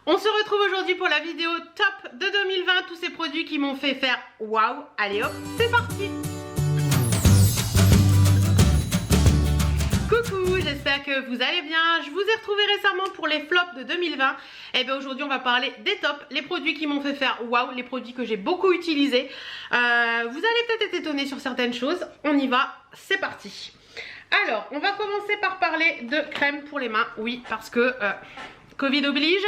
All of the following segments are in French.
On se retrouve aujourd'hui pour la vidéo top de 2020, tous ces produits qui m'ont fait faire waouh. Allez hop, c'est parti. Coucou, j'espère que vous allez bien. Je vous ai retrouvé récemment pour les flops de 2020. Et bien aujourd'hui on va parler des tops, les produits qui m'ont fait faire waouh, les produits que j'ai beaucoup utilisés. Vous allez peut-être être étonnés sur certaines choses. On y va, c'est parti. Alors, on va commencer par parler de crème pour les mains. Oui, parce que Covid oblige.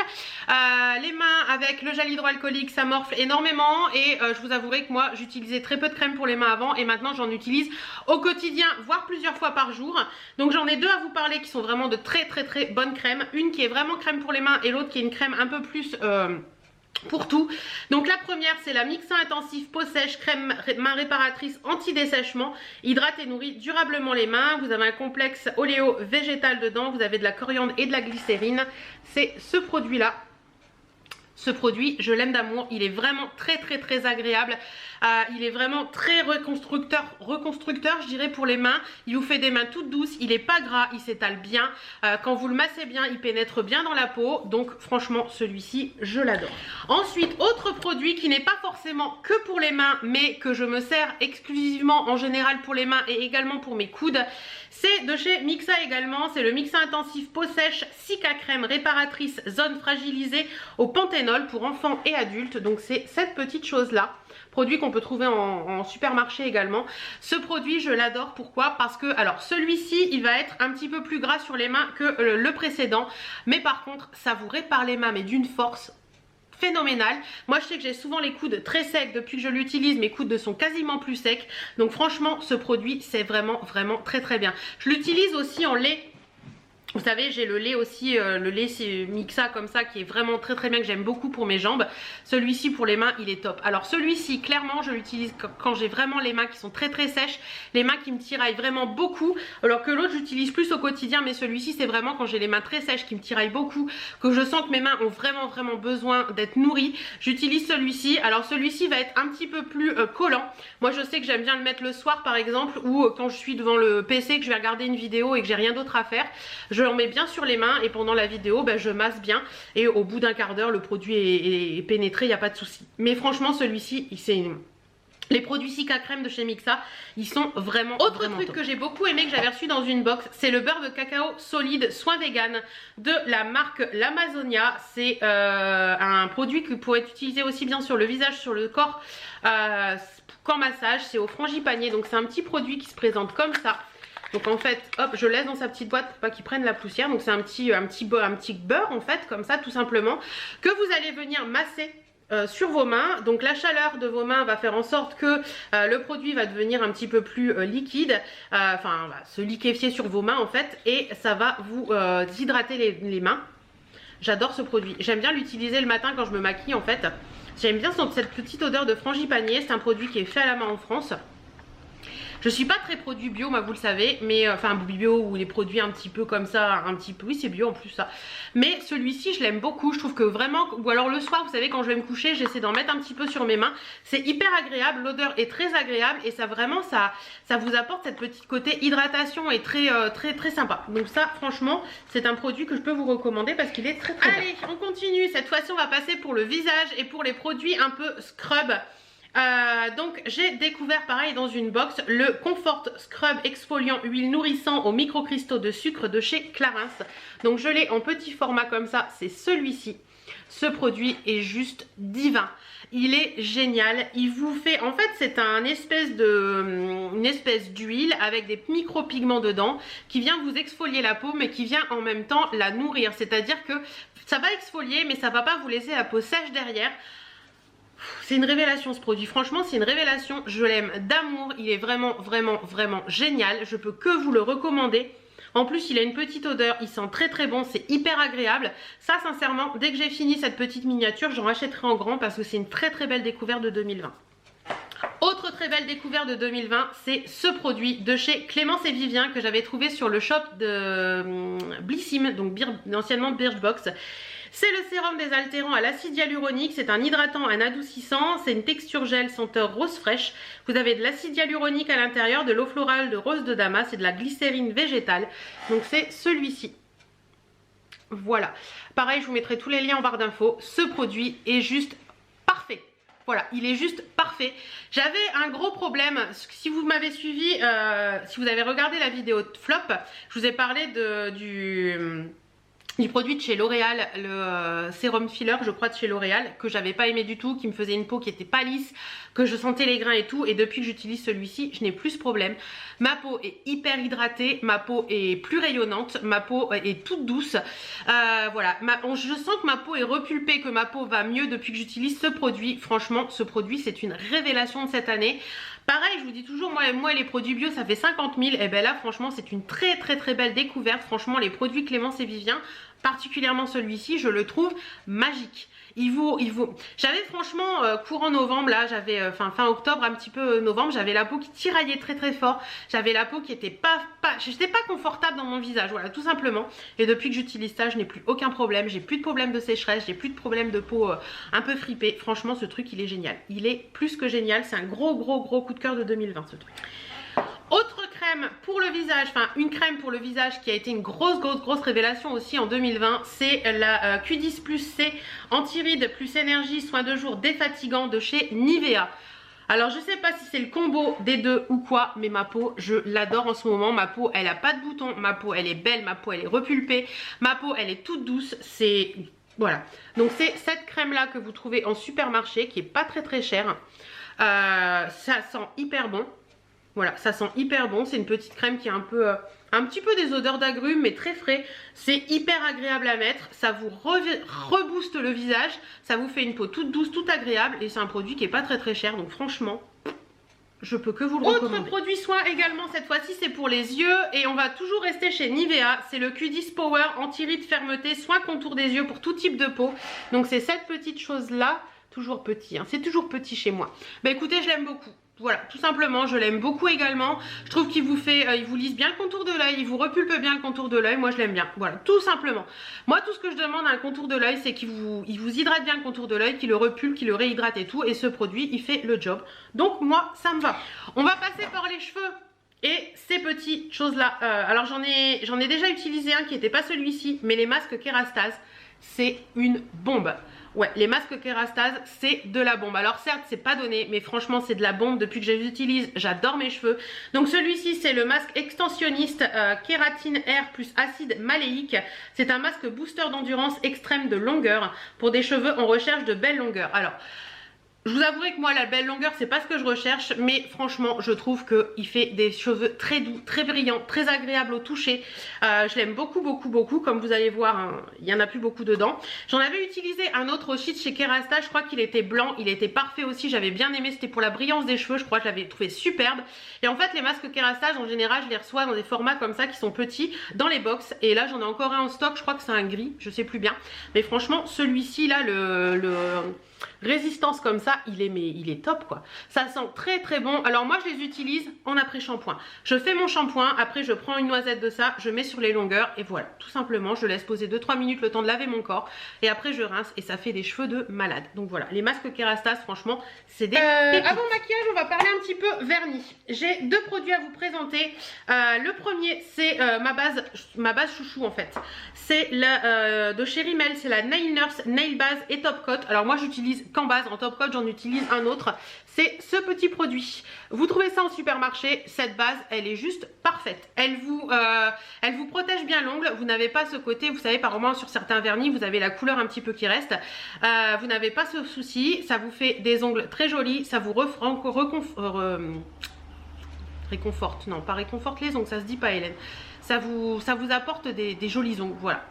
Les mains avec le gel hydroalcoolique, ça morfle énormément. Et je vous avouerai que moi, j'utilisais très peu de crème pour les mains avant. Et maintenant, j'en utilise au quotidien, voire plusieurs fois par jour. Donc j'en ai deux à vous parler qui sont vraiment de très bonnes crèmes. Une qui est vraiment crème pour les mains et l'autre qui est une crème un peu plus... pour tout. Donc la première c'est la Mixa Intensif Peau Sèche Crème Main Réparatrice Anti-Dessèchement, hydrate et nourrit durablement les mains. Vous avez un complexe oléo végétal dedans, vous avez de la coriandre et de la glycérine. C'est ce produit là. Ce produit, je l'aime d'amour, il est vraiment très agréable. Il est vraiment très reconstructeur je dirais pour les mains. Il vous fait des mains toutes douces, il n'est pas gras, il s'étale bien. Quand vous le massez bien, il pénètre bien dans la peau. Donc franchement, celui-ci, je l'adore. Ensuite, autre produit qui n'est pas forcément que pour les mains, mais que je me sers exclusivement en général pour les mains et également pour mes coudes. C'est de chez Mixa également, c'est le Mixa Intensif Peau Sèche Cica Crème Réparatrice Zone Fragilisée au panthénol pour enfants et adultes. Donc c'est cette petite chose là, produit qu'on peut trouver en supermarché également. Ce produit je l'adore, pourquoi? Parce que alors celui-ci il va être un petit peu plus gras sur les mains que le précédent, mais par contre ça vous répare les mains mais d'une force phénoménal. Moi je sais que j'ai souvent les coudes très secs, depuis que je l'utilise mes coudes sont quasiment plus secs, donc franchement ce produit c'est vraiment très bien. Je l'utilise aussi en lait. Vous savez, j'ai le lait aussi, le lait c'est Mixa comme ça qui est vraiment très bien, que j'aime beaucoup pour mes jambes. Celui-ci pour les mains il est top. Alors celui-ci clairement je l'utilise quand j'ai vraiment les mains qui sont très sèches, les mains qui me tiraillent vraiment beaucoup, alors que l'autre j'utilise plus au quotidien, mais celui-ci c'est vraiment quand j'ai les mains très sèches qui me tiraillent beaucoup, que je sens que mes mains ont vraiment besoin d'être nourries. J'utilise celui-ci. Alors celui-ci va être un petit peu plus collant. Moi je sais que j'aime bien le mettre le soir par exemple, ou quand je suis devant le PC que je vais regarder une vidéo et que j'ai rien d'autre à faire. Je en mets bien sur les mains et pendant la vidéo je masse bien et au bout d'un quart d'heure le produit est pénétré, il n'y a pas de souci. Mais franchement celui-ci c'est les produits Cica Crème de chez Mixa, ils sont vraiment autre truc top. Que j'ai beaucoup aimé, que j'avais reçu dans une box, c'est le beurre de cacao solide soin vegan de la marque l'Amazonia. C'est un produit qui pourrait être utilisé aussi bien sur le visage, sur le corps qu'en massage. C'est au frangipanier, donc c'est un petit produit qui se présente comme ça. Donc en fait, hop, je laisse dans sa petite boîte pour pas qu'il prenne la poussière. Donc c'est un petit beurre en fait, comme ça tout simplement, que vous allez venir masser sur vos mains. Donc la chaleur de vos mains va faire en sorte que le produit va devenir un petit peu plus liquide, enfin va se liquéfier sur vos mains en fait, et ça va vous hydrater les mains. J'adore ce produit, j'aime bien l'utiliser le matin quand je me maquille en fait. J'aime bien cette petite odeur de frangipanier. C'est un produit qui est fait à la main en France. Je suis pas très produit bio, moi vous le savez, mais enfin bio ou les produits un petit peu comme ça, un petit peu, oui c'est bio en plus ça. Mais celui-ci je l'aime beaucoup, je trouve que vraiment, ou alors le soir vous savez quand je vais me coucher j'essaie d'en mettre un petit peu sur mes mains. C'est hyper agréable, l'odeur est très agréable et ça vraiment ça vous apporte cette petite côté hydratation et très sympa. Donc ça franchement c'est un produit que je peux vous recommander parce qu'il est très bien. Allez on continue, cette fois-ci on va passer pour le visage et pour les produits un peu scrub. Donc j'ai découvert pareil dans une box le Comfort Scrub exfoliant huile nourrissant aux microcristaux de sucre de chez Clarins. Donc je l'ai en petit format comme ça, c'est celui-ci. Ce produit est juste divin, il est génial, il vous fait, en fait c'est une espèce d'huile avec des micro-pigments dedans qui vient vous exfolier la peau mais qui vient en même temps la nourrir, c'est à dire que ça va exfolier mais ça va pas vous laisser la peau sèche derrière. C'est une révélation ce produit, franchement c'est une révélation, je l'aime d'amour, il est vraiment génial, je peux que vous le recommander. En plus il a une petite odeur, il sent très bon, c'est hyper agréable. Ça sincèrement, dès que j'ai fini cette petite miniature, j'en rachèterai en grand parce que c'est une très belle découverte de 2020. Autre très belle découverte de 2020, c'est ce produit de chez Clémence et Vivien que j'avais trouvé sur le shop de Blissim, donc anciennement Birchbox. C'est le sérum désaltérant à l'acide hyaluronique, c'est un hydratant, un adoucissant, c'est une texture gel senteur rose fraîche. Vous avez de l'acide hyaluronique à l'intérieur, de l'eau florale de rose de damas et de la glycérine végétale. Donc c'est celui-ci. Voilà, pareil, je vous mettrai tous les liens en barre d'infos. Ce produit est juste parfait. Voilà, il est juste parfait. J'avais un gros problème. Si vous m'avez suivi, si vous avez regardé la vidéo de flop, je vous ai parlé du produit de chez L'Oréal, le sérum filler, je crois, de chez L'Oréal, que j'avais pas aimé du tout, qui me faisait une peau qui était pas lisse, que je sentais les grains et tout. Et depuis que j'utilise celui-ci, je n'ai plus ce problème. Ma peau est hyper hydratée, ma peau est plus rayonnante, ma peau est toute douce. Voilà, je sens que ma peau est repulpée, que ma peau va mieux depuis que j'utilise ce produit. Franchement, ce produit, c'est une révélation de cette année. Pareil, je vous dis toujours, moi les produits bio, ça fait 50 000. Et bien là, franchement, c'est une très belle découverte. Franchement, les produits Clémence et Vivien, particulièrement celui-ci, je le trouve magique. J'avais franchement courant novembre, là, j'avais fin octobre, un petit peu novembre, j'avais la peau qui tiraillait très fort. J'avais la peau qui était j'étais pas confortable dans mon visage, voilà, tout simplement. Et depuis que j'utilise ça, je n'ai plus aucun problème. J'ai plus de problème de sécheresse, j'ai plus de problème de peau un peu fripée. Franchement, ce truc, il est génial. Il est plus que génial. C'est un gros coup de cœur de 2020, ce truc. Autre crème pour le visage, enfin une crème pour le visage qui a été une grosse révélation aussi en 2020, c'est la Q10 Plus C Anti-rides plus énergie soin de jour défatigant de chez Nivea. Alors je sais pas si c'est le combo des deux ou quoi, mais ma peau, je l'adore en ce moment. Ma peau, elle a pas de boutons, ma peau, elle est belle, ma peau, elle est repulpée, ma peau, elle est toute douce, c'est... Voilà, donc c'est cette crème là que vous trouvez en supermarché qui est pas très chère. Ça sent hyper bon. Voilà, ça sent hyper bon. C'est une petite crème qui a un petit peu des odeurs d'agrumes, mais très frais. C'est hyper agréable à mettre. Ça vous rebooste le visage. Ça vous fait une peau toute douce, toute agréable. Et c'est un produit qui est pas très cher. Donc franchement, je peux que vous le recommander. Autre produit soin également, cette fois-ci, c'est pour les yeux. Et on va toujours rester chez Nivea. C'est le Q10 Power Anti-rides fermeté, soin contour des yeux pour tout type de peau. Donc c'est cette petite chose-là. Toujours petit, hein. C'est toujours petit chez moi. Bah écoutez, je l'aime beaucoup. Voilà, tout simplement, je l'aime beaucoup également. Je trouve qu'il vous il vous lisse bien le contour de l'œil, il vous repulpe bien le contour de l'œil. Moi, je l'aime bien. Voilà, tout simplement. Moi, tout ce que je demande à un contour de l'œil, c'est qu'il vous hydrate bien le contour de l'œil, qu'il le repulpe, qu'il le réhydrate et tout. Et ce produit, il fait le job. Donc, moi, ça me va. On va passer par les cheveux. Et ces petites choses-là. Alors, j'en ai déjà utilisé un qui n'était pas celui-ci, mais les masques Kérastase, c'est une bombe. Ouais, les masques Kérastase, c'est de la bombe. Alors certes, c'est pas donné, mais franchement, c'est de la bombe. Depuis que je les utilise, j'adore mes cheveux. Donc celui-ci, c'est le masque extensionniste Kératine Air plus acide maléique. C'est un masque booster d'endurance extrême de longueur pour des cheveux en recherche de belle longueur. Alors, je vous avouerai que moi la belle longueur c'est pas ce que je recherche, mais franchement je trouve qu'il fait des cheveux très doux, très brillants, très agréables au toucher. Je l'aime beaucoup, comme vous allez voir, hein, il n'y en a plus beaucoup dedans. J'en avais utilisé un autre aussi de chez Kérastase, je crois qu'il était blanc, il était parfait aussi, j'avais bien aimé, c'était pour la brillance des cheveux, je crois que je l'avais trouvé superbe. Et en fait les masques Kérastase en général je les reçois dans des formats comme ça qui sont petits, dans les box. Et là j'en ai encore un en stock, je crois que c'est un gris, je sais plus bien. Mais franchement celui-ci là, le résistance comme ça, il est top quoi. Ça sent très bon. Alors moi je les utilise en après shampoing. Je fais mon shampoing, après je prends une noisette de ça, je mets sur les longueurs et voilà, tout simplement je laisse poser 2-3 minutes le temps de laver mon corps et après je rince et ça fait des cheveux de malade. Donc voilà, les masques Kérastase franchement c'est des avant maquillage, on va parler un petit peu vernis. J'ai deux produits à vous présenter. Le premier c'est ma base chouchou en fait. C'est la de chez Rimmel, c'est la Nail Nurse Nail Base et Top Coat. Alors moi j'utilise qu'en base, en top coat j'en utilise un autre, c'est ce petit produit. Vous trouvez ça en supermarché, cette base elle est juste parfaite. Elle vous protège bien l'ongle, vous n'avez pas ce côté, vous savez par moment sur certains vernis vous avez la couleur un petit peu qui reste, vous n'avez pas ce souci, ça vous fait des ongles très jolis, ça vous réconforte, non pas réconforte les ongles, ça se dit pas Hélène, ça vous apporte des jolis ongles, voilà.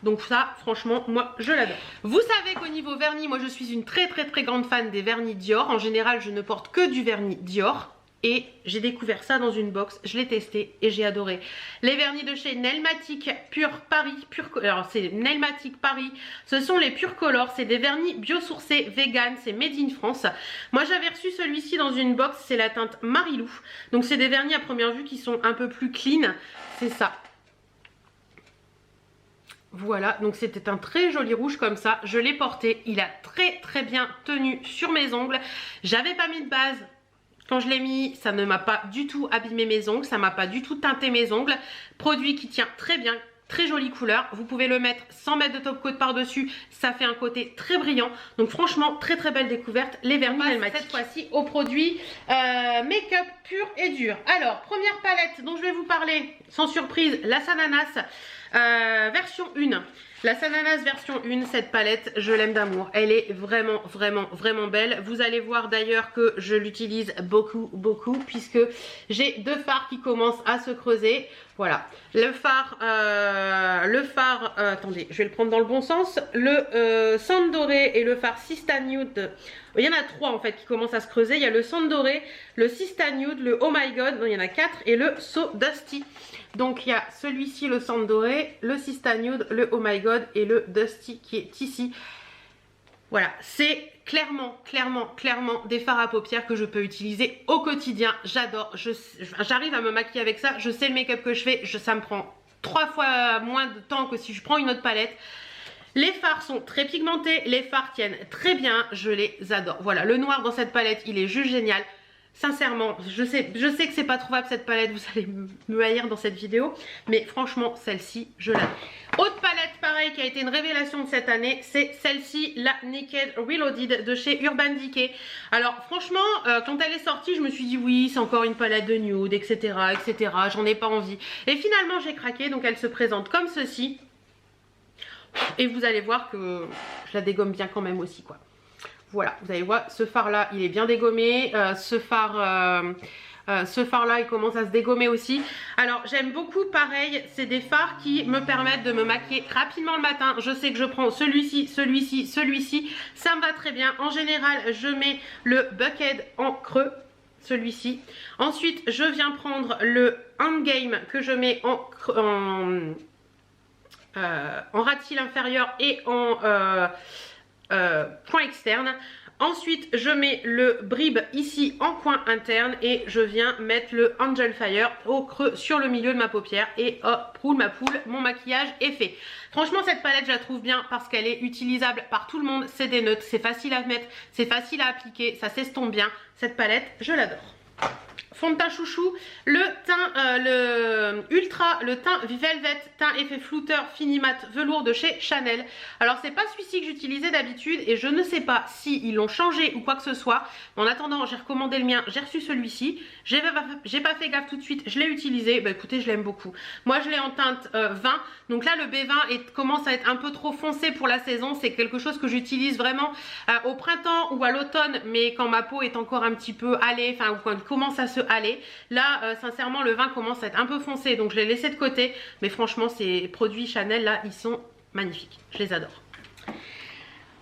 Donc ça, franchement, moi, je l'adore. Vous savez qu'au niveau vernis, moi, je suis une très grande fan des vernis Dior. En général, je ne porte que du vernis Dior. Et j'ai découvert ça dans une box, je l'ai testé et j'ai adoré. Les vernis de chez Nailmatic Pure Paris, alors c'est Nailmatic Paris, ce sont les Pure Color, c'est des vernis biosourcés, vegan, c'est made in France. Moi j'avais reçu celui-ci dans une box, c'est la teinte Marilou. Donc c'est des vernis à première vue qui sont un peu plus clean, c'est ça. Voilà, donc c'était un très joli rouge comme ça, je l'ai porté, il a très bien tenu sur mes ongles. J'avais pas mis de base, quand je l'ai mis, ça ne m'a pas du tout abîmé mes ongles, ça m'a pas du tout teinté mes ongles. Produit qui tient très bien, très jolie couleur. Vous pouvez le mettre sans mettre de top coat par dessus, ça fait un côté très brillant. Donc franchement très très belle découverte, les vernis Elmatic. Cette fois-ci au produit make-up pur et dur. Alors première palette dont je vais vous parler, sans surprise, la Sananas version 1. La Sananas version 1, cette palette, je l'aime d'amour. Elle est vraiment, vraiment, vraiment belle. Vous allez voir d'ailleurs que je l'utilise beaucoup, beaucoup, puisque j'ai deux fards qui commencent à se creuser. Voilà, le phare, attendez, je vais le prendre dans le bon sens. Le Sand Doré et le phare Sista Nude. Il y en a trois en fait qui commencent à se creuser. Il y a le Sand Doré, le Sista Nude, le Oh My God, non, il y en a 4, et le So Dusty. Donc il y a celui-ci, le Sand Doré, le Sista Nude, le Oh My God et le Dusty qui est ici. Voilà, c'est clairement des fards à paupières que je peux utiliser au quotidien. J'adore, j'arrive à me maquiller avec ça, je sais le make-up que je fais, ça me prend 3 fois moins de temps que si je prends une autre palette. Les fards sont très pigmentés, les fards tiennent très bien, je les adore. Voilà, le noir dans cette palette, il est juste génial. Sincèrement, je sais que c'est pas trouvable cette palette, vous allez me haïr dans cette vidéo, mais franchement celle-ci je l'adore. Autre palette pareil qui a été une révélation de cette année, c'est celle-ci, la Naked Reloaded de chez Urban Decay. Alors franchement, quand elle est sortie, je me suis dit oui, c'est encore une palette de nude, etc, etc, j'en ai pas envie. Et finalement j'ai craqué, donc elle se présente comme ceci. Et vous allez voir que je la dégomme bien quand même aussi quoi. Voilà, vous allez voir, ce phare là il est bien dégommé, ce phare là il commence à se dégommer aussi. Alors j'aime beaucoup, pareil, c'est des fards qui me permettent de me maquiller rapidement le matin. Je sais que je prends celui-ci, celui-ci, celui-ci, ça me va très bien. En général je mets le Buckhead en creux, celui-ci. Ensuite je viens prendre le Endgame que je mets en ratil inférieur et en point externe. Ensuite je mets le Bribe ici en coin interne et je viens mettre le Angel Fire au creux sur le milieu de ma paupière et hop, roule ma poule, mon maquillage est fait. Franchement cette palette je la trouve bien parce qu'elle est utilisable par tout le monde, c'est des neutres, c'est facile à mettre, c'est facile à appliquer, ça s'estompe bien. Cette palette je l'adore. Fond de teint chouchou, le teint le teint Velvet, teint effet flouteur fini mat velours de chez Chanel. Alors c'est pas celui-ci que j'utilisais d'habitude et je ne sais pas si ils l'ont changé ou quoi que ce soit. En attendant j'ai recommandé le mien, j'ai reçu celui-ci, j'ai pas fait gaffe tout de suite, je l'ai utilisé, bah écoutez je l'aime beaucoup. Moi je l'ai en teinte 20, donc là le B20 commence à être un peu trop foncé pour la saison, c'est quelque chose que j'utilise vraiment au printemps ou à l'automne, mais quand ma peau est encore un petit peu hâlée, enfin ou quand elle commence à se hâler. Là sincèrement le vin commence à être un peu foncé donc je l'ai laissé de côté, mais franchement ces produits Chanel là ils sont magnifiques, je les adore.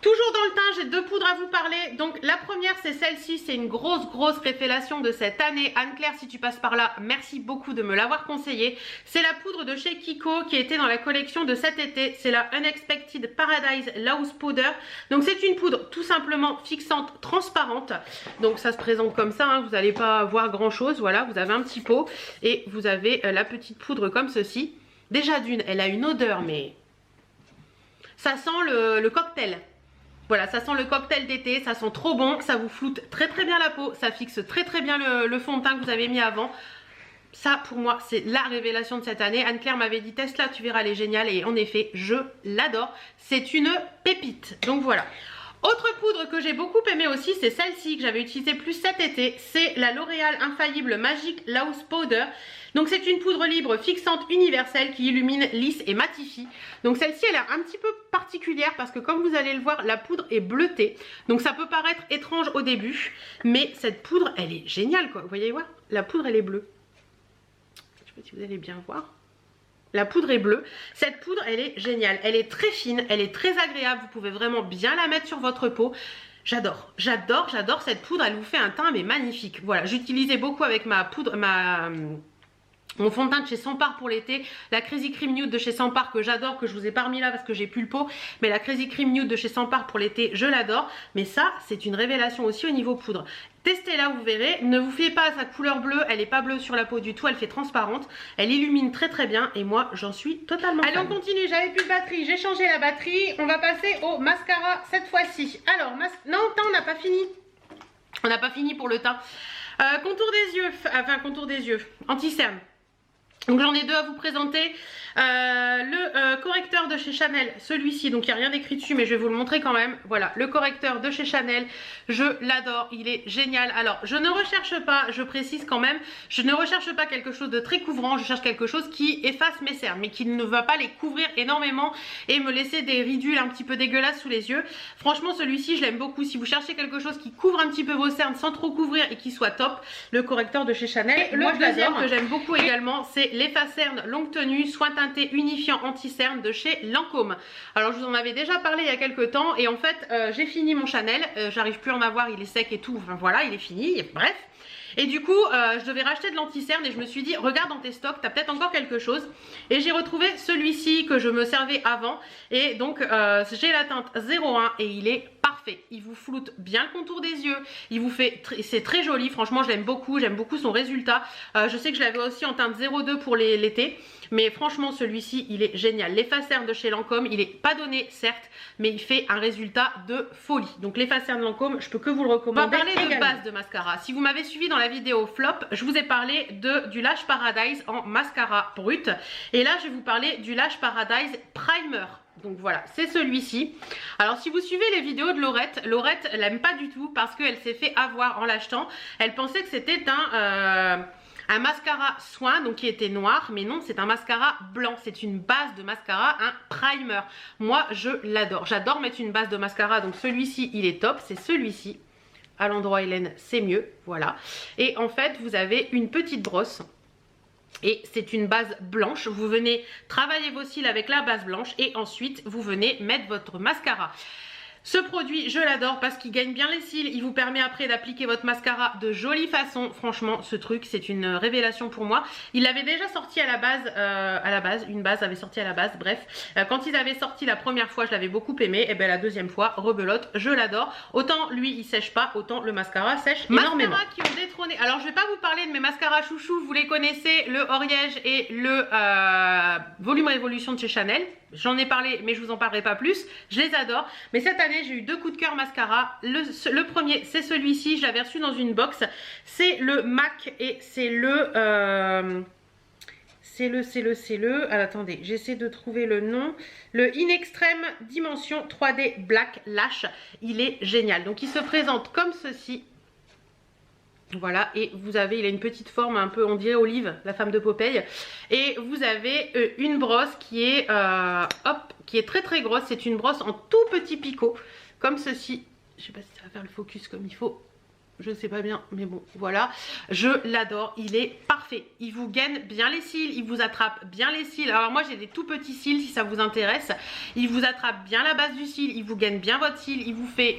Toujours dans le teint, j'ai deux poudres à vous parler. Donc la première c'est celle-ci, c'est une grosse révélation de cette année. Anne-Claire, si tu passes par là, merci beaucoup de me l'avoir conseillé. C'est la poudre de chez Kiko qui était dans la collection de cet été. C'est la Unexpected Paradise Loose Powder. Donc c'est une poudre tout simplement fixante, transparente. Donc ça se présente comme ça, hein. Vous n'allez pas voir grand chose. Voilà, vous avez un petit pot et vous avez la petite poudre comme ceci. Déjà d'une, elle a une odeur mais ça sent le cocktail. Voilà, ça sent le cocktail d'été, ça sent trop bon, ça vous floute très bien la peau, ça fixe très bien le fond de teint que vous avez mis avant. Ça pour moi c'est la révélation de cette année. Anne-Claire m'avait dit teste-la, tu verras, elle est géniale et en effet je l'adore. C'est une pépite, donc voilà. Autre poudre que j'ai beaucoup aimée aussi, c'est celle-ci que j'avais utilisée plus cet été. C'est la L'Oréal Infaillible Magic Loose Powder. Donc c'est une poudre libre fixante universelle qui illumine, lisse et matifie. Donc celle-ci elle est un petit peu particulière parce que comme vous allez le voir, la poudre est bleutée. Donc ça peut paraître étrange au début, mais cette poudre elle est géniale quoi. Vous voyez voir, la poudre elle est bleue. Je ne sais pas si vous allez bien voir. La poudre est bleue. Cette poudre elle est géniale, elle est très fine, elle est très agréable, vous pouvez vraiment bien la mettre sur votre peau. J'adore cette poudre, elle vous fait un teint mais magnifique. Voilà, j'utilisais beaucoup avec ma poudre, mon fond de teint de chez Sampar pour l'été, la Crazy Cream Nude de chez Sampar que j'adore, que je vous ai pas remis là parce que j'ai plus le pot, mais la Crazy Cream Nude de chez Sampar pour l'été, je l'adore. Mais ça, c'est une révélation aussi au niveau poudre. Testez-la, vous verrez. Ne vous fiez pas à sa couleur bleue, elle n'est pas bleue sur la peau du tout, elle fait transparente. Elle illumine très bien et moi, j'en suis totalement fan. Allez, on continue, j'avais plus de batterie, j'ai changé la batterie. On va passer au mascara cette fois-ci. Alors, non, teint, on n'a pas fini. On n'a pas fini pour le teint. Contour des yeux, enfin contour des yeux, anti-cerne. Donc j'en ai deux à vous présenter. Le correcteur de chez Chanel, celui-ci, donc il n'y a rien d'écrit dessus mais je vais vous le montrer quand même. Voilà, le correcteur de chez Chanel, je l'adore, il est génial. Alors je ne recherche pas, je précise quand même, je ne recherche pas quelque chose de très couvrant, je cherche quelque chose qui efface mes cernes mais qui ne va pas les couvrir énormément et me laisser des ridules un petit peu dégueulasses sous les yeux. Franchement celui-ci je l'aime beaucoup. Si vous cherchez quelque chose qui couvre un petit peu vos cernes sans trop couvrir et qui soit top, le correcteur de chez Chanel. Et le deuxième que j'aime beaucoup également, c'est l'efface-cerne longue tenue soin teinté unifiant anti-cerne de chez Lancôme. Alors je vous en avais déjà parlé il y a quelques temps et en fait j'ai fini mon Chanel, j'arrive plus à en avoir, il est sec et tout, enfin voilà, il est fini, bref. Et du coup je devais racheter de l'anti-cerne et je me suis dit regarde dans tes stocks, t'as peut-être encore quelque chose. Et j'ai retrouvé celui-ci que je me servais avant et donc j'ai la teinte 01 et il est parfait. Il vous floute bien le contour des yeux, il vous fait, c'est très joli, franchement je l'aime beaucoup, j'aime beaucoup son résultat. Je sais que je l'avais aussi en teinte 02 pour l'été. Mais franchement celui-ci il est génial. L'efface-cerne de chez Lancôme, il est pas donné certes, mais il fait un résultat de folie. Donc l'efface-cerne Lancôme, je peux que vous le recommander. On va parler de base de mascara. Si vous m'avez suivi dans la vidéo flop, je vous ai parlé du Lash Paradise en mascara brut. Et là je vais vous parler du Lash Paradise Primer. Donc voilà, c'est celui-ci. Alors si vous suivez les vidéos de Laurette, Laurette l'aime pas du tout parce qu'elle s'est fait avoir en l'achetant. Elle pensait que c'était un mascara soin, donc qui était noir, mais non, c'est un mascara blanc, c'est une base de mascara, un primer. Moi, je l'adore, j'adore mettre une base de mascara, donc celui-ci, il est top, c'est celui-ci. À l'endroit Hélène, c'est mieux, voilà. Et en fait, vous avez une petite brosse. Et c'est une base blanche, vous venez travailler vos cils avec la base blanche et ensuite vous venez mettre votre mascara. Ce produit, je l'adore parce qu'il gagne bien les cils, il vous permet après d'appliquer votre mascara de jolie façon. Franchement, ce truc, c'est une révélation pour moi. Il avait déjà sorti à la base, une base avait sorti à la base, bref. Quand ils avaient sorti la première fois, je l'avais beaucoup aimé, et bien la deuxième fois, rebelote, je l'adore. Autant lui, il sèche pas, autant le mascara sèche énormément. Mascara qui ont détrôné. Alors, je vais pas vous parler de mes mascaras chouchous, vous les connaissez, le Oriège et le Volume Révolution de chez Chanel. J'en ai parlé mais je vous en parlerai pas plus, je les adore. Mais cette année j'ai eu deux coups de cœur mascara. Le premier c'est celui-ci, je l'avais reçu dans une box. C'est le MAC et c'est le... alors, attendez, j'essaie de trouver le nom. Le In Extreme Dimension 3D Black Lash. Il est génial. Donc il se présente comme ceci. Voilà, et vous avez, il a une petite forme un peu, on dirait Olive, la femme de Popeye. Et vous avez une brosse qui est, qui est très très grosse. C'est une brosse en tout petit picot, comme ceci. Je sais pas si ça va faire le focus comme il faut. Je ne sais pas bien, mais bon, voilà. Je l'adore, il est parfait. Il vous gaine bien les cils, il vous attrape bien les cils. Alors moi, j'ai des tout petits cils, si ça vous intéresse. Il vous attrape bien la base du cil, il vous gaine bien votre cil, il vous fait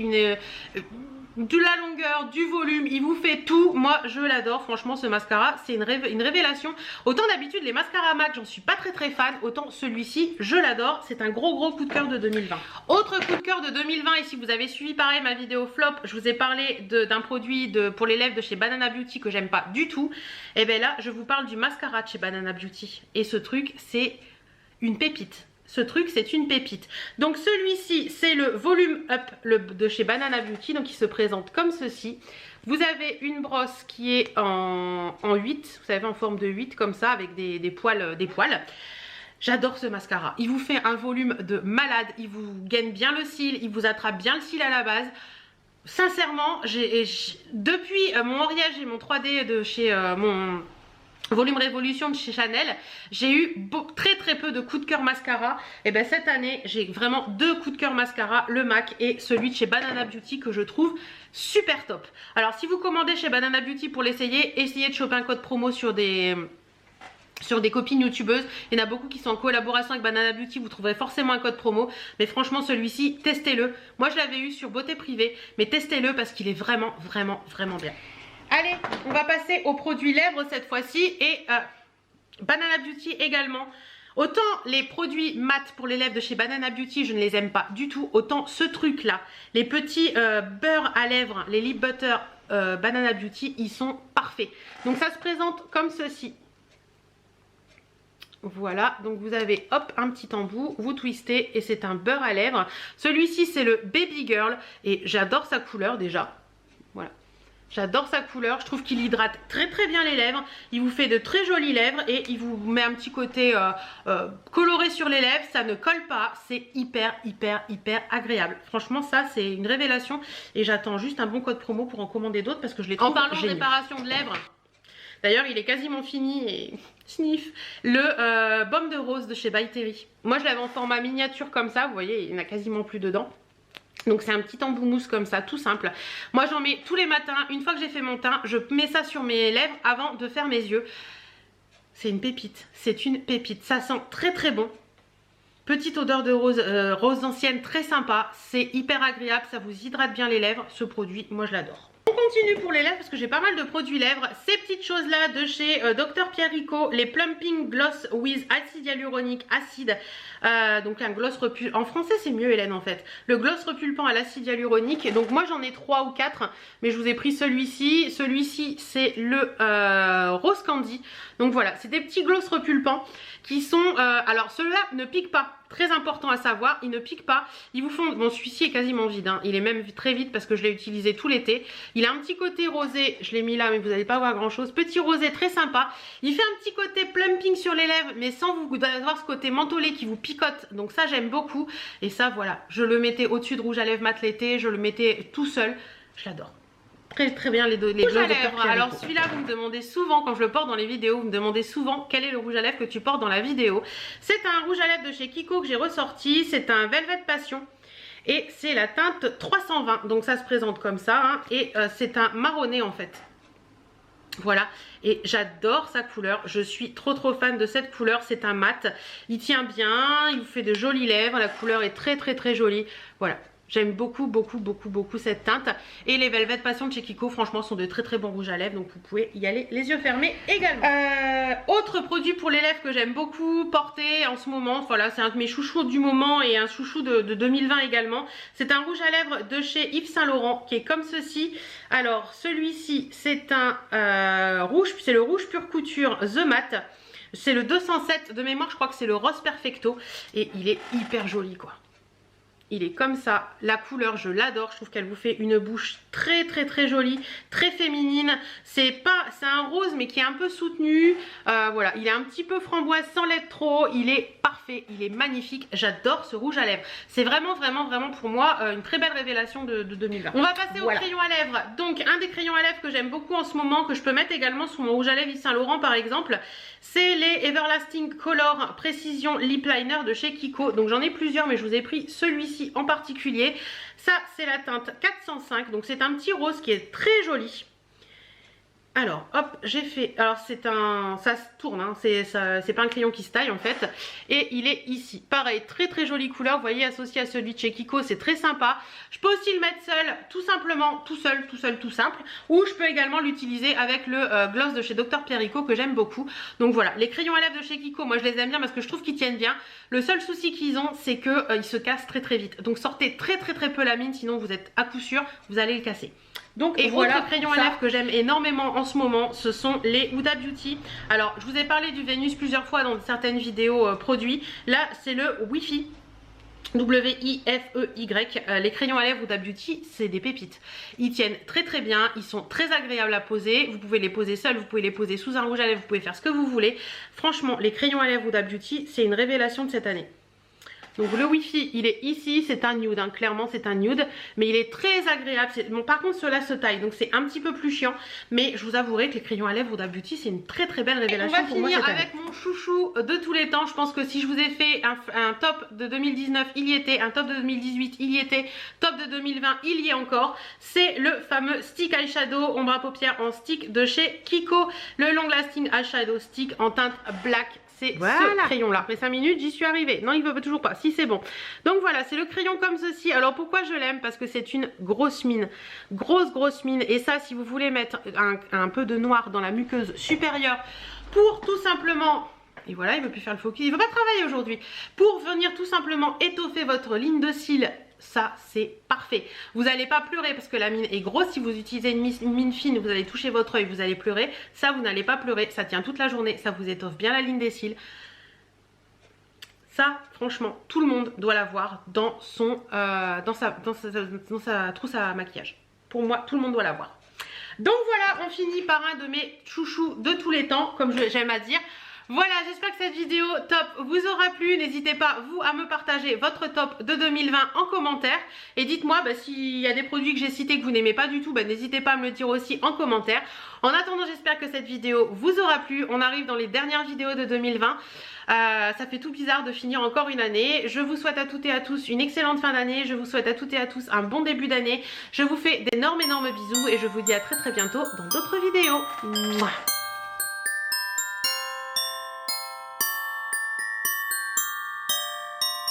de la longueur, du volume, il vous fait tout. Moi je l'adore, franchement ce mascara c'est une révélation. Autant d'habitude les mascaras MAC j'en suis pas très fan, autant celui-ci je l'adore. C'est un gros coup de cœur de 2020. Autre coup de cœur de 2020, et si vous avez suivi pareil ma vidéo flop, je vous ai parlé d'un produit pour les lèvres de chez Banana Beauty que j'aime pas du tout. Et bien là je vous parle du mascara de chez Banana Beauty. Et ce truc c'est une pépite. Ce truc c'est une pépite. Donc celui-ci c'est le Volume Up de chez Banana Beauty. Donc il se présente comme ceci. Vous avez une brosse qui est en 8. Vous savez en forme de 8 comme ça avec des poils. J'adore ce mascara. Il vous fait un volume de malade. Il vous gaine bien le cil. Il vous attrape bien le cil à la base. Sincèrement depuis mon Oriège et mon 3D de chez mon... Volume Révolution de chez Chanel, j'ai eu très peu de coups de cœur mascara. Et bien cette année, j'ai vraiment deux coups de cœur mascara, le MAC et celui de chez Banana Beauty que je trouve super top. Alors si vous commandez chez Banana Beauty pour l'essayer, essayez de choper un code promo sur des copines youtubeuses. Il y en a beaucoup qui sont en collaboration avec Banana Beauty, vous trouverez forcément un code promo. Mais franchement celui-ci, testez-le. Moi je l'avais eu sur Beauté Privée, mais testez-le parce qu'il est vraiment bien. Allez, on va passer aux produits lèvres cette fois-ci et Banana Beauty également. Autant les produits mat pour les lèvres de chez Banana Beauty, je ne les aime pas du tout. Autant ce truc-là, les petits beurres à lèvres, les lip butter Banana Beauty, ils sont parfaits. Donc ça se présente comme ceci. Voilà, donc vous avez hop un petit embout, vous twistez et c'est un beurre à lèvres. Celui-ci c'est le Baby Girl et j'adore sa couleur déjà. Voilà. J'adore sa couleur, je trouve qu'il hydrate très très bien les lèvres. Il vous fait de très jolies lèvres et il vous met un petit côté coloré sur les lèvres. Ça ne colle pas, c'est hyper agréable. Franchement ça c'est une révélation et j'attends juste un bon code promo pour en commander d'autres parce que je les trouve géniaux. En parlant de réparation de lèvres, d'ailleurs il est quasiment fini et sniff, le baume de rose de chez By Terry. Moi je l'avais en format miniature comme ça, vous voyez il n'y en a quasiment plus dedans. Donc c'est un petit embout mousse comme ça, tout simple. Moi j'en mets tous les matins, une fois que j'ai fait mon teint, je mets ça sur mes lèvres avant de faire mes yeux. C'est une pépite, c'est une pépite. Ça sent très très bon. Petite odeur de rose, rose ancienne, très sympa. C'est hyper agréable, ça vous hydrate bien les lèvres. Ce produit, moi je l'adore. On continue pour les lèvres parce que j'ai pas mal de produits lèvres. Ces petites choses là de chez Dr Pierrico, les Plumping Gloss with Acide Hyaluronique Acide. Donc un gloss repulpant. En français c'est mieux Hélène en fait. Le gloss repulpant à l'acide hyaluronique. Donc moi j'en ai 3 ou 4. Mais je vous ai pris celui-ci. Celui-ci c'est le Rose Candy. Donc voilà, c'est des petits gloss repulpants qui sont... alors ceux-là ne piquent pas. Très important à savoir, ils ne piquent pas. Ils vous font... Bon celui-ci est quasiment vide. Hein. Il est même très vide parce que je l'ai utilisé tout l'été. Il a un petit côté rosé. Je l'ai mis là mais vous n'allez pas voir grand-chose. Petit rosé très sympa. Il fait un petit côté plumping sur les lèvres. Mais sans vous avoir ce côté mentholé qui vous picote. Donc ça j'aime beaucoup. Et ça voilà, je le mettais au-dessus de rouge à lèvres mat l'été. Je le mettais tout seul. Je l'adore. Très bien les rouges à lèvres. Alors celui-là vous me demandez souvent quand je le porte dans les vidéos, vous me demandez souvent quel est le rouge à lèvres que tu portes dans la vidéo. C'est un rouge à lèvres de chez Kiko que j'ai ressorti, c'est un Velvet Passion et c'est la teinte 320, donc ça se présente comme ça hein, et c'est un marronné en fait. Voilà, et j'adore sa couleur, je suis trop fan de cette couleur, c'est un mat, il tient bien, il vous fait de jolies lèvres, la couleur est très jolie, voilà. J'aime beaucoup cette teinte. Et les Velvet Passion de chez Kiko, franchement, sont de très bons rouges à lèvres. Donc vous pouvez y aller les yeux fermés également. Autre produit pour les lèvres que j'aime beaucoup porter en ce moment. Voilà, c'est un de mes chouchous du moment et un chouchou de 2020 également. C'est un rouge à lèvres de chez Yves Saint Laurent qui est comme ceci. Alors celui-ci, c'est un rouge, c'est le rouge pure couture The Matte. C'est le 207 de mémoire, je crois que c'est le rose perfecto. Et il est hyper joli quoi. Il est comme ça, la couleur je l'adore, je trouve qu'elle vous fait une bouche très jolie, très féminine. C'est un rose mais qui est un peu soutenu, voilà, il est un petit peu framboise sans l'être trop, il est parfait, il est magnifique, j'adore ce rouge à lèvres. C'est vraiment pour moi une très belle révélation de 2020. On va passer au crayon à lèvres, donc un des crayons à lèvres que j'aime beaucoup en ce moment, que je peux mettre également sur mon rouge à lèvres Yves Saint Laurent par exemple, c'est les Everlasting Color Precision Lip Liner de chez Kiko. Donc j'en ai plusieurs mais je vous ai pris celui-ci en particulier. Ça c'est la teinte 405, donc c'est un petit rose qui est très joli. Alors hop, j'ai fait, alors c'est un, ça se tourne hein, c'est pas un crayon qui se taille en fait. Et il est ici, pareil, très jolie couleur, vous voyez, associé à celui de chez Kiko, c'est très sympa. Je peux aussi le mettre seul, tout simplement, tout simple. Ou je peux également l'utiliser avec le gloss de chez Dr Pierrico que j'aime beaucoup. Donc voilà, les crayons à lèvres de chez Kiko, moi je les aime bien parce que je trouve qu'ils tiennent bien. Le seul souci qu'ils ont, c'est que ils se cassent très vite. Donc sortez très peu la mine, sinon vous êtes à coup sûr, vous allez le casser. Donc et voilà, autre crayon à lèvres que j'aime énormément en ce moment, ce sont les Huda Beauty. Alors je vous ai parlé du Vénus plusieurs fois dans certaines vidéos produits. Là c'est le Wi-Fi, W-I-F-E-Y. Les crayons à lèvres Huda Beauty, c'est des pépites. Ils tiennent très bien, ils sont très agréables à poser. Vous pouvez les poser seuls, vous pouvez les poser sous un rouge à lèvres, vous pouvez faire ce que vous voulez. Franchement, les crayons à lèvres Huda Beauty, c'est une révélation de cette année. Donc le Wi-Fi il est ici, c'est un nude, hein, clairement c'est un nude, mais il est très agréable. Bon, par contre cela se taille, donc c'est un petit peu plus chiant, mais je vous avouerai que les crayons à lèvres Huda Beauty c'est une très belle révélation pour moi. On va finir avec mon chouchou de tous les temps. Je pense que si je vous ai fait un top de 2019 il y était, un top de 2018 il y était, top de 2020 il y est encore. C'est le fameux stick eyeshadow ombre à paupières en stick de chez Kiko, le long lasting eyeshadow stick en teinte black. C'est ce crayon là. Après 5 minutes j'y suis arrivée. Non il veut toujours pas. Si c'est bon. Donc voilà, c'est le crayon comme ceci. Alors pourquoi je l'aime? Parce que c'est une grosse mine. Grosse mine. Et ça si vous voulez mettre un peu de noir dans la muqueuse supérieure pour tout simplement... Et voilà, il veut plus faire le focus. Il veut pas travailler aujourd'hui. Pour venir tout simplement étoffer votre ligne de cils. Ça c'est parfait. Vous n'allez pas pleurer parce que la mine est grosse. Si vous utilisez une mine fine, vous allez toucher votre œil, vous allez pleurer. Ça vous n'allez pas pleurer, ça tient toute la journée, ça vous étoffe bien la ligne des cils. Ça franchement tout le monde doit l'avoir dans sa trousse à maquillage. Pour moi tout le monde doit l'avoir. Donc voilà, on finit par un de mes chouchous de tous les temps, comme j'aime à dire. Voilà, j'espère que cette vidéo top vous aura plu. N'hésitez pas, vous, à me partager votre top de 2020 en commentaire. Et dites-moi s'il y a des produits que j'ai cités que vous n'aimez pas du tout, n'hésitez pas à me le dire aussi en commentaire. En attendant, j'espère que cette vidéo vous aura plu. On arrive dans les dernières vidéos de 2020. Ça fait tout bizarre de finir encore une année. Je vous souhaite à toutes et à tous une excellente fin d'année. Je vous souhaite à toutes et à tous un bon début d'année. Je vous fais d'énormes bisous et je vous dis à très bientôt dans d'autres vidéos. Mouah.